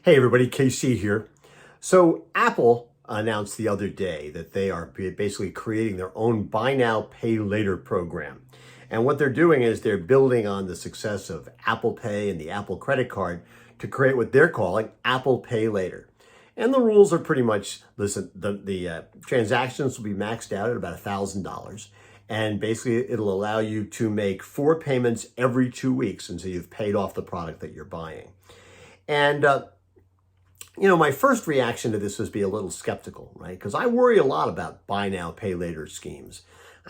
Hey everybody, KC here. So Apple announced the other day that they are basically creating their own buy now, pay later program. And what they're doing is they're building on the success of Apple Pay and the Apple credit card to create what they're calling Apple Pay Later. And the rules are pretty much, listen, the transactions will be maxed out at about $1,000. And basically it'll allow you to make 4 payments every 2 weeks until you've paid off the product that you're buying. And my first reaction to this was be a little skeptical, right? Because I worry a lot about buy now, pay later schemes.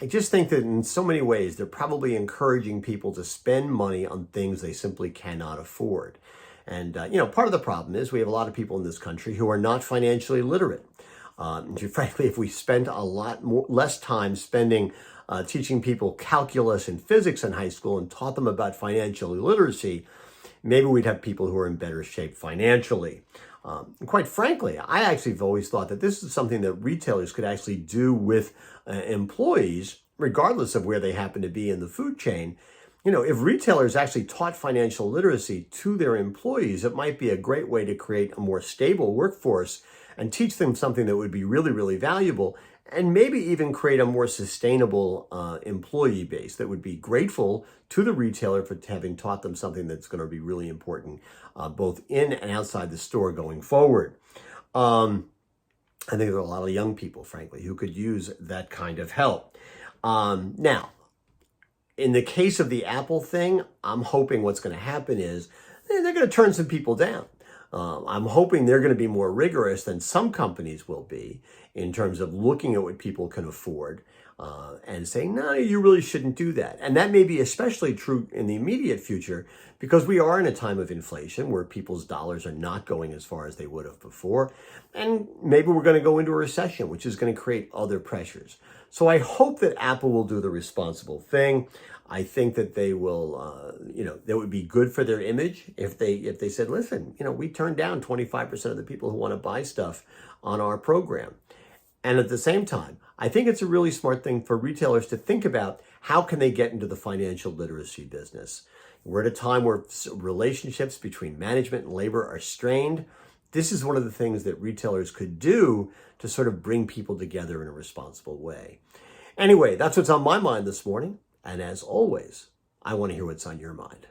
I just think that in so many ways, they're probably encouraging people to spend money on things they simply cannot afford. And, part of the problem is we have a lot of people in this country who are not financially literate. Frankly, if we spent a lot less time teaching people calculus and physics in high school and taught them about financial literacy, maybe we'd have people who are in better shape financially. Quite frankly, I actually have always thought that this is something that retailers could actually do with employees, regardless of where they happen to be in the food chain. If retailers actually taught financial literacy to their employees, it might be a great way to create a more stable workforce and teach them something that would be really, really valuable, and maybe even create a more sustainable employee base that would be grateful to the retailer for having taught them something that's going to be really important, both in and outside the store going forward. I think there are a lot of young people, frankly, who could use that kind of help. Now, in the case of the Apple thing, I'm hoping what's going to happen is they're going to turn some people down. I'm hoping they're going to be more rigorous than some companies will be in terms of looking at what people can afford and saying, no, you really shouldn't do that. And that may be especially true in the immediate future because we are in a time of inflation where people's dollars are not going as far as they would have before. And maybe we're going to go into a recession, which is going to create other pressures. So I hope that Apple will do the responsible thing. I think that they will, that would be good for their image if they said, listen, we turned down 25% of the people who want to buy stuff on our program. And at the same time, I think it's a really smart thing for retailers to think about how can they get into the financial literacy business. We're at a time where relationships between management and labor are strained. This is one of the things that retailers could do to sort of bring people together in a responsible way. Anyway, that's what's on my mind this morning. And as always, I want to hear what's on your mind.